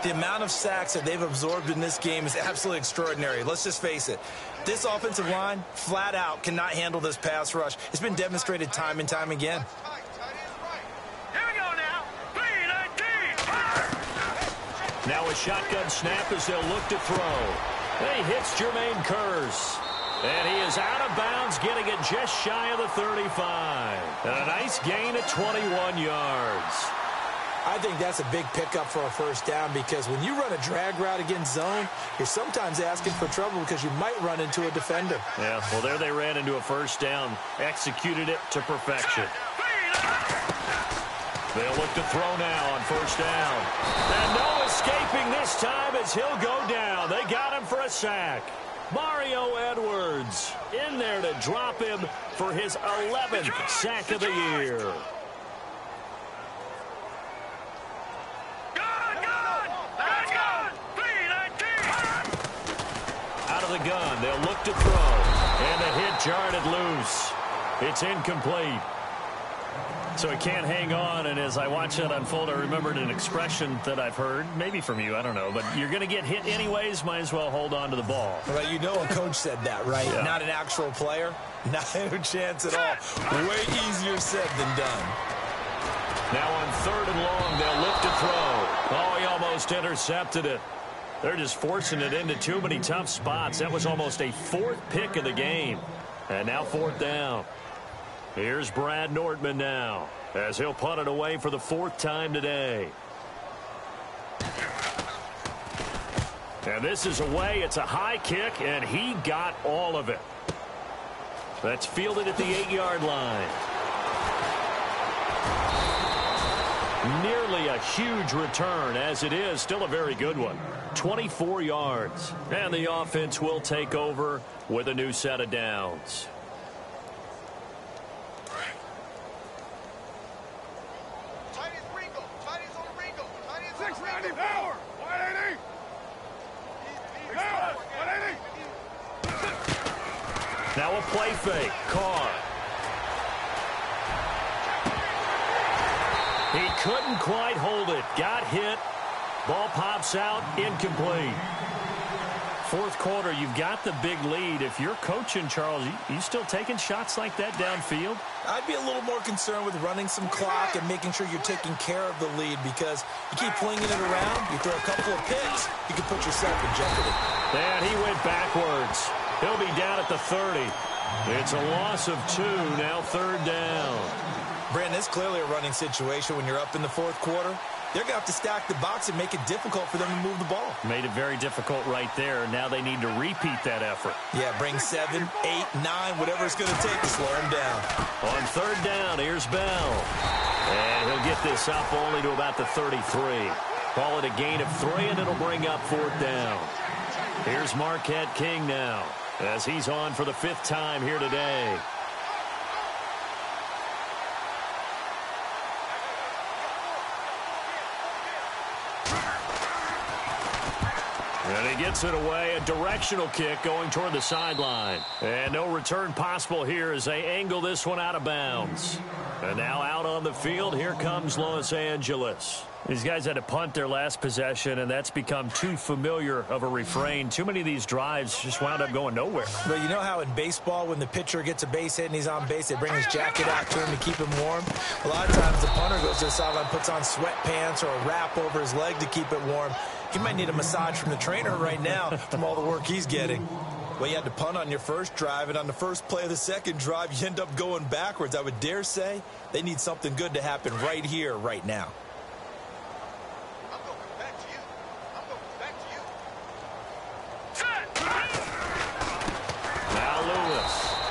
The amount of sacks that they've absorbed in this game is absolutely extraordinary. Let's just face it. This offensive line, flat out, cannot handle this pass rush. It's been demonstrated time and time again. Here we go now. 3-19. Now a shotgun snap as they'll look to throw. And he hits Jermaine Kearse. And he is out of bounds, getting it just shy of the 35. And a nice gain at 21 yards. I think that's a big pickup for a first down, because when you run a drag route against zone, you're sometimes asking for trouble because you might run into a defender. Yeah, well, there they ran into a first down, executed it to perfection. They'll look to throw now on first down. And no escaping this time as he'll go down. They got him for a sack. Mario Edwards in there to drop him for his 11th sack of the year. Go! They'll look to throw. And the hit jarred it loose. It's incomplete. So he can't hang on, and as I watch that unfold, I remembered an expression that I've heard, maybe from you, I don't know, but you're going to get hit anyways, might as well hold on to the ball. Well, you know a coach said that, right? Yeah. Not an actual player. Not a chance at all. Way easier said than done. Now on 3rd and long, they'll look to throw. Oh, he almost intercepted it. They're just forcing it into too many tough spots. That was almost a 4th pick of the game. And now 4th down. Here's Brad Nordman now, as he'll punt it away for the 4th time today. And this is away. It's a high kick, and he got all of it. That's fielded at the 8-yard line. Nearly a huge return, as it is still a very good one. 24 yards. And the offense will take over with a new set of downs. Now a play fake. Carr. He couldn't quite hold it. Got hit. Ball pops out. Incomplete. 4th quarter, you've got the big lead. If you're coaching, Charles, you still taking shots like that downfield? I'd be a little more concerned with running some clock and making sure you're taking care of the lead, because you keep flinging it around, you throw a couple of picks, you can put yourself in jeopardy. And he went backwards. He'll be down at the 30. It's a loss of 2, now 3rd down. Brandon, it's clearly a running situation when you're up in the 4th quarter. They're going to have to stack the box and make it difficult for them to move the ball. Made it very difficult right there. Now they need to repeat that effort. Yeah, bring 7, 8, 9, whatever it's going to take to slow him down. On 3rd down, here's Bell. And he'll get this up only to about the 33. Call it a gain of 3, and it'll bring up 4th down. Here's Marquette King now, as he's on for the 5th time here today. And he gets it away, a directional kick going toward the sideline. And no return possible here as they angle this one out of bounds. And now out on the field, here comes Los Angeles. These guys had to punt their last possession, and that's become too familiar of a refrain. Too many of these drives just wound up going nowhere. Well, you know how in baseball, when the pitcher gets a base hit and he's on base, they bring his jacket out to him to keep him warm? A lot of times the punter goes to the sideline, puts on sweatpants or a wrap over his leg to keep it warm. He might need a massage from the trainer right now from all the work he's getting. Well, you had to punt on your first drive, and on the first play of the second drive, you end up going backwards. I would dare say they need something good to happen right here, right now.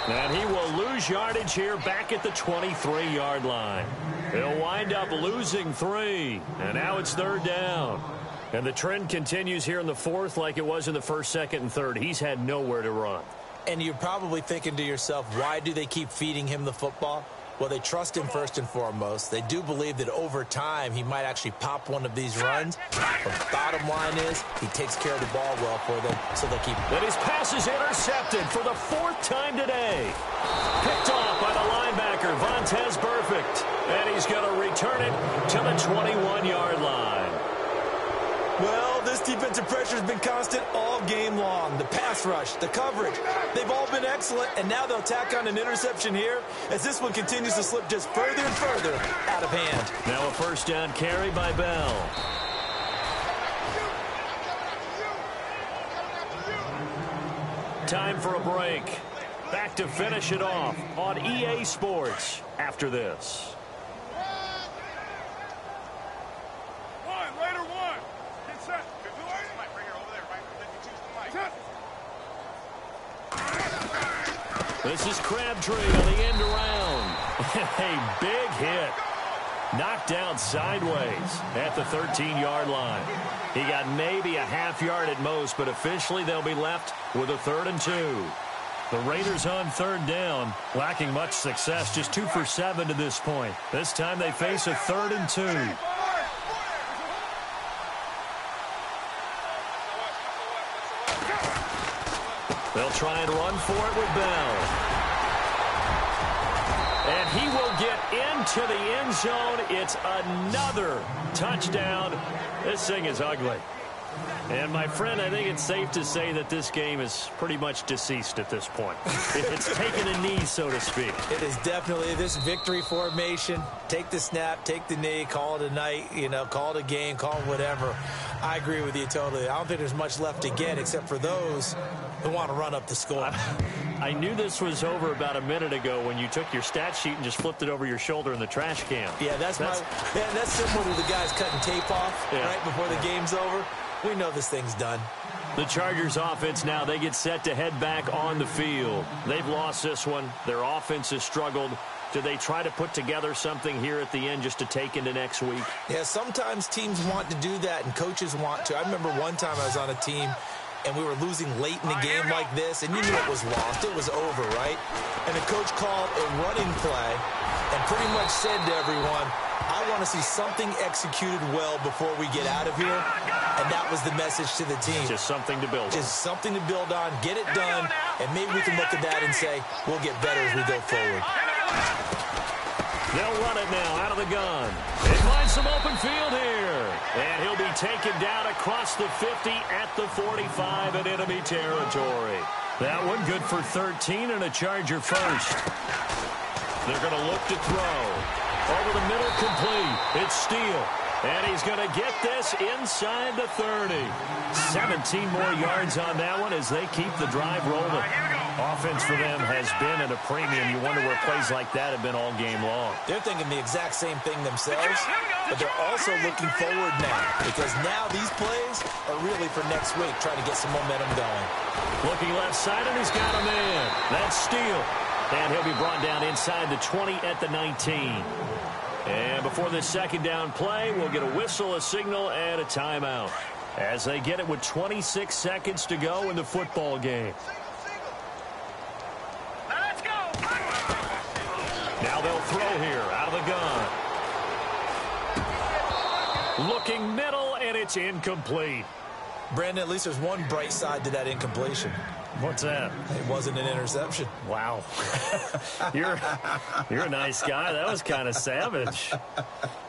And he will lose yardage here back at the 23-yard line. He'll wind up losing 3. And now it's 3rd down. And the trend continues here in the 4th like it was in the 1st, 2nd, and 3rd. He's had nowhere to run. And you're probably thinking to yourself, why do they keep feeding him the football? Well, they trust him first and foremost. They do believe that over time he might actually pop one of these runs. But the bottom line is he takes care of the ball well for them, so they keep him. And his pass is intercepted for the 4th time today. Picked off by the linebacker, Vontaze Burfict. And he's going to return it to the 21-yard line. Well, this defensive pressure has been constant all game long. The pass rush, the coverage, they've all been excellent, and now they'll tack on an interception here as this one continues to slip just further and further out of hand. Now a 1st down carry by Bell. Time for a break. Back to finish it off on EA Sports after this. This is Crabtree on the end around. A big hit. Knocked out sideways at the 13-yard line. He got maybe a half yard at most, but officially they'll be left with a 3rd and 2. The Raiders on 3rd down, lacking much success, just 2 for 7 to this point. This time they face a 3rd and 2. They'll try and run for it with Bell. And he will get into the end zone. It's another touchdown. This thing is ugly. And, my friend, I think it's safe to say that this game is pretty much deceased at this point. It's taken a knee, so to speak. It is definitely this victory formation. Take the snap, take the knee, call it a night, call it a game, call it whatever. I agree with you totally. I don't think there's much left to get except for those who want to run up the score. I knew this was over about a minute ago when you took your stat sheet and just flipped it over your shoulder in the trash can. Yeah, that's similar to the guys cutting tape off right before the game's over. We know this thing's done. The Chargers offense now, they get set to head back on the field. They've lost this one. Their offense has struggled. Do they try to put together something here at the end just to take into next week? Yeah, sometimes teams want to do that and coaches want to. I remember one time I was on a team and we were losing late in a game like this, and you knew it was lost. It was over, right? And the coach called a running play and pretty much said to everyone, I want to see something executed well before we get out of here. And that was the message to the team. Just something to build on. Just something to build on, get it done, and maybe we can look at that and say, we'll get better as we go forward. They'll run it now out of the gun. They find some open field here. And he'll be taken down across the 50 at the 45 in enemy territory. That one good for 13 and a Charger first. They're going to look to throw. Over the middle, complete. It's Steele. And he's going to get this inside the 30. 17 more yards on that one as they keep the drive rolling. Offense for them has been at a premium. You wonder where plays like that have been all game long. They're thinking the exact same thing themselves, but they're also looking forward now because now these plays are really for next week, trying to get some momentum going. Looking left side, and he's got a man. That's Steele. And he'll be brought down inside the 20 at the 19. And before this second down play, we'll get a whistle, a signal, and a timeout as they get it with 26 seconds to go in the football game. Let's go. Now they'll throw here out of the gun. Looking middle, and it's incomplete. Brandon, at least there's one bright side to that incompletion. What's that? It wasn't an interception. Wow. You're a nice guy. That was kind of savage.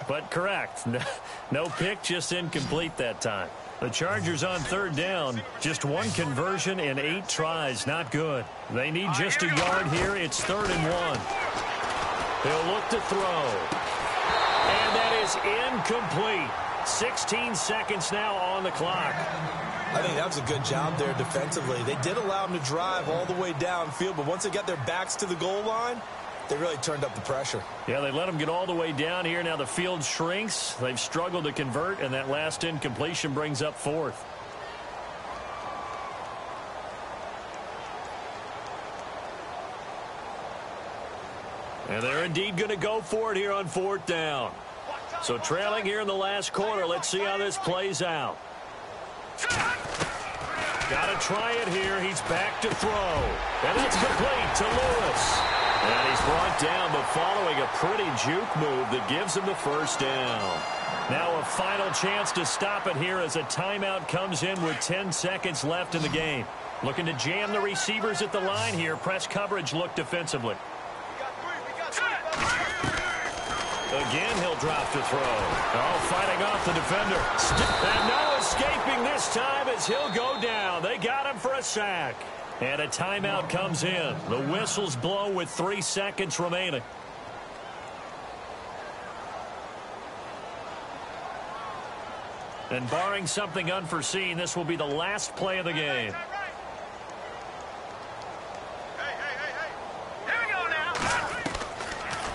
But correct. No pick, just incomplete that time. The Chargers on third down. Just one conversion in 8 tries. Not good. They need just a yard here. It's 3rd and 1. He'll look to throw. And that is incomplete. 16 seconds now on the clock. I think that was a good job there defensively. They did allow them to drive all the way downfield, but once they got their backs to the goal line, they really turned up the pressure. Yeah, they let them get all the way down here. Now the field shrinks. They've struggled to convert, and that last incompletion brings up 4th. And they're indeed going to go for it here on 4th down. So trailing here in the last quarter. Let's see how this plays out. Got to try it here. He's back to throw. And it's complete to Lewis. And he's brought down, but following a pretty juke move that gives him the first down. Now a final chance to stop it here as a timeout comes in with 10 seconds left in the game. Looking to jam the receivers at the line here. Press coverage look defensively. Again, he'll drop to throw. Oh, fighting off the defender. And no escaping this time as he'll go down. They got him for a sack. And a timeout comes in. The whistles blow with 3 seconds remaining. And barring something unforeseen, this will be the last play of the game.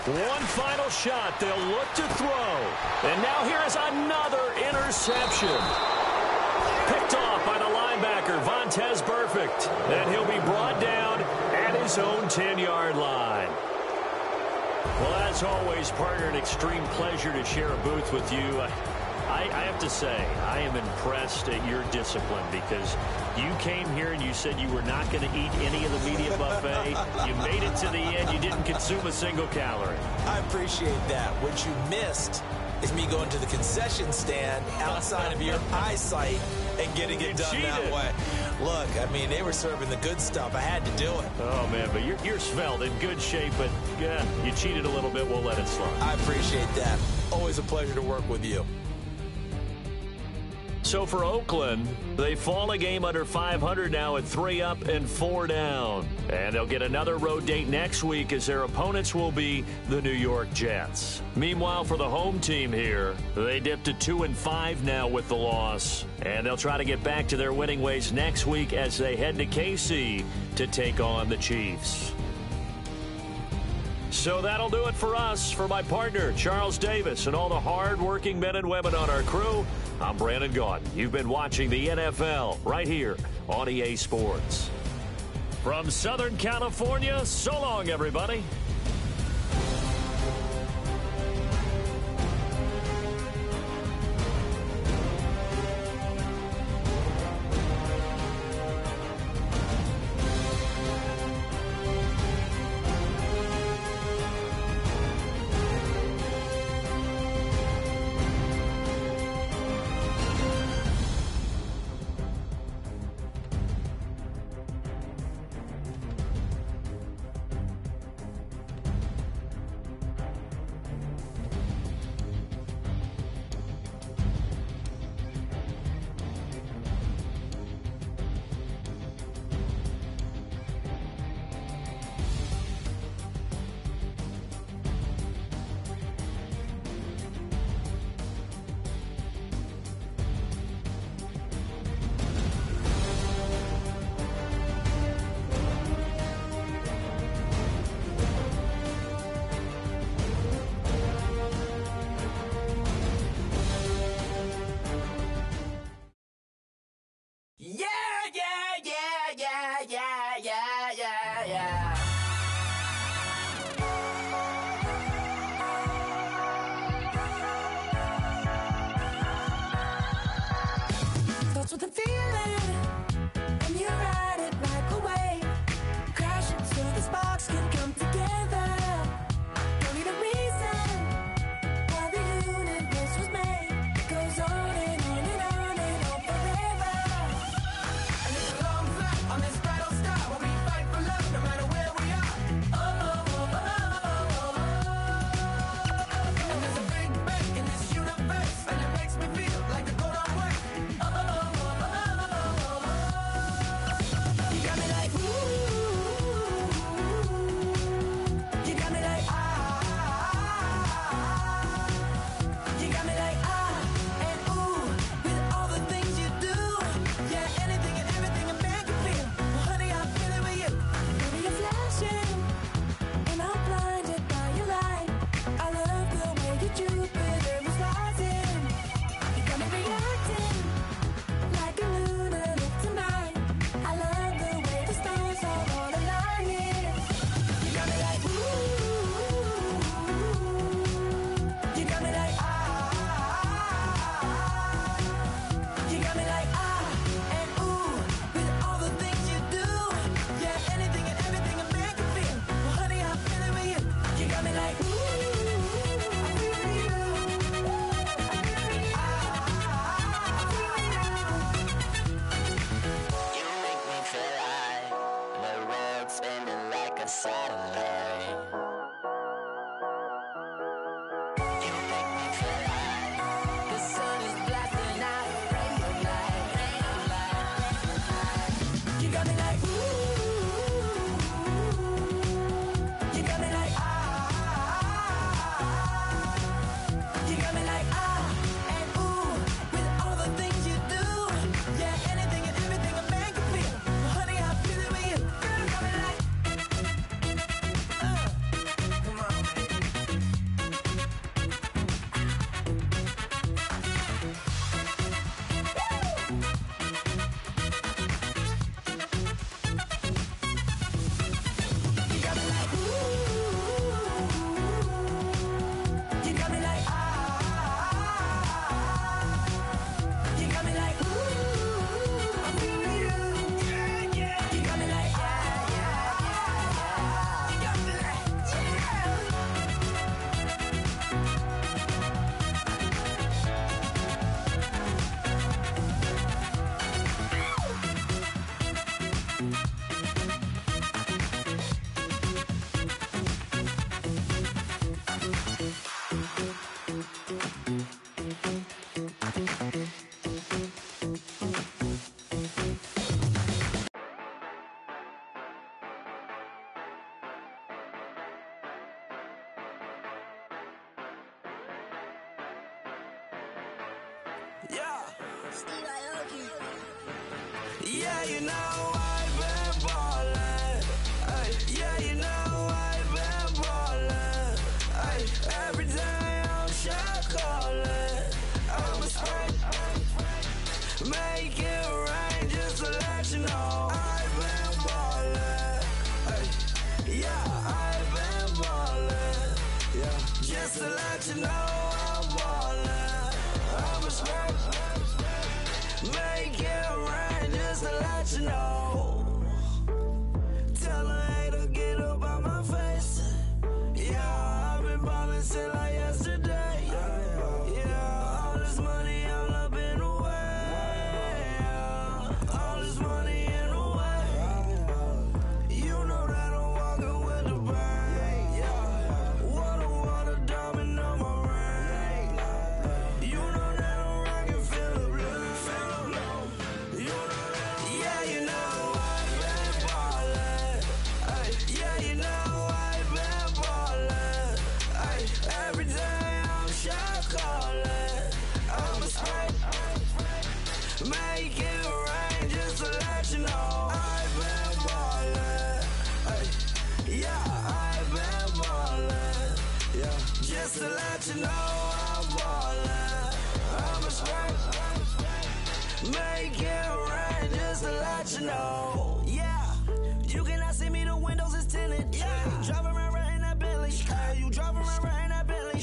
One final shot. They'll look to throw. And now here is another interception. Picked off by the linebacker, Vontaze Burfict. And he'll be brought down at his own 10-yard line. Well, as always, partner, an extreme pleasure to share a booth with you. I have to say, I am impressed at your discipline because you came here and you said you were not going to eat any of the media buffet. You made it to the end. You didn't consume a single calorie. I appreciate that. What you missed is me going to the concession stand outside of your eyesight and getting it done that way. Look, I mean, they were serving the good stuff. I had to do it. Oh, man, but you're svelte, in good shape, but yeah, you cheated a little bit. We'll let it slide. I appreciate that. Always a pleasure to work with you. So for Oakland, they fall a game under 500 now at 3 up and 4 down. And they'll get another road date next week as their opponents will be the New York Jets. Meanwhile, for the home team here, they dipped to 2-5 now with the loss. And they'll try to get back to their winning ways next week as they head to KC to take on the Chiefs. So that'll do it for us. For my partner, Charles Davis, and all the hard-working men and women on our crew, I'm Brandon Gaudin. You've been watching the NFL right here on EA Sports. From Southern California, so long, everybody. Yeah, you know I've been ballin'. Yeah, you know I've been ballin'. Every day I'm shot callin'. I'm a spray. Make it rain just to let you know I've been ballin'. Yeah, I've been ballin'. Yeah, just to let you know I'm ballin'. I'm a spray. Make it rain just to let you know. Tell a hater get up on my face. Yeah, I've been ballin' since like yesterday. Yeah, all this money all up in the way. All this money in the way. You know that I'm walking with the bang. Yeah, water diamond on my ring. You know that I'm rockin' feel the blue. You know that, yeah, you know I've been ballin'. Yeah, you know I've been ballin'. Every day I'm shot callin'. I'm a spray. Make it rain just to let you know I've been ballin'. Yeah, I've been ballin'. Yeah, just to let you know I'm ballin'. I'm a spray. Make it rain just to let you know. Yeah, you cannot see me, the windows is tinted. Yeah, driving around right in that Bentley. You driving around right in that Bentley.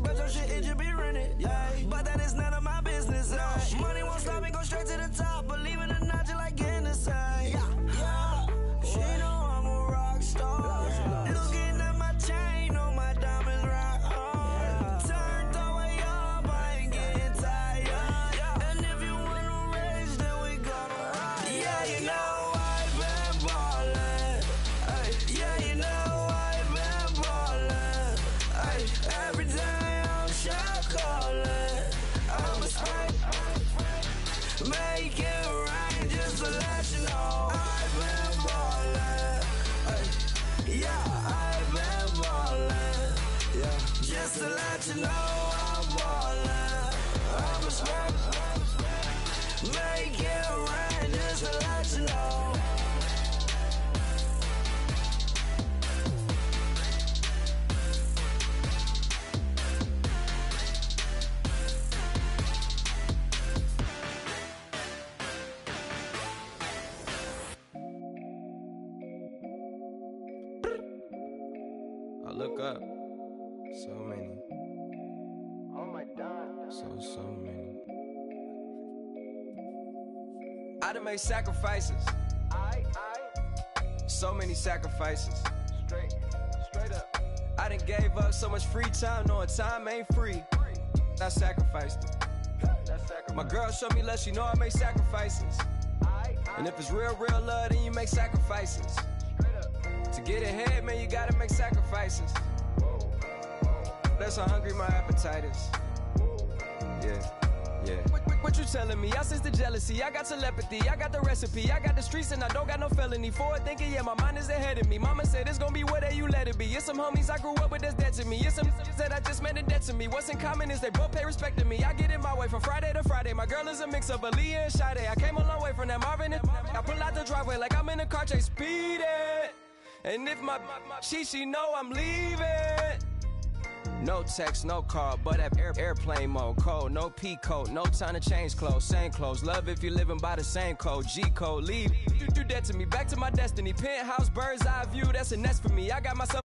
But your shit, it should be rented. But that is none of my business. Money won't stop me, go straight to the top. Believe it or not, just like getting the same. Yeah, she know I'm a rock star. Looking at my chain, on my diamonds rock hard. Turned the way up, I ain't getting tired. And if you wanna race, then we gonna ride. Yeah, you know I've been ballin'. Yeah, you know I've been ballin'. Every day I'm shot callin'. I'm a spray. Make it rain just to let you know I've been ballin'. Yeah, I've been ballin'. Yeah, just to let you know I'm ballin'. I'm a spray. Make it rain just to let you know. I look up, so many. Oh my God. So many. I done made sacrifices. So many sacrifices. Straight up. I done gave up so much free time, knowing time ain't free. I sacrificed it. My girl showed me love, she know I make sacrifices. And if it's real love, then you make sacrifices. To get ahead, man, you gotta make sacrifices. That's how hungry my appetite is. Yeah. What you telling me? I sense the jealousy, I got telepathy, I got the recipe, I got the streets and I don't got no felony. Forward thinking, yeah, my mind is ahead of me. Mama said it's gonna be whatever you let it be. It's some homies I grew up with that's dead to me. It's some that I just met in debt to me. What's in common is they both pay respect to me. I get it my way from Friday to Friday. My girl is a mix of Aaliyah and Sade. I came a long way from that Marvin and I pull out the driveway like I'm in a car chase speeding. And if my she know I'm leaving. No text, no call, but at airplane mode. Code, no P code, no time to change clothes. Same clothes, love if you're living by the same code. G code, leave. You do that to me, back to my destiny. Penthouse, bird's eye view, that's a nest for me. I got myself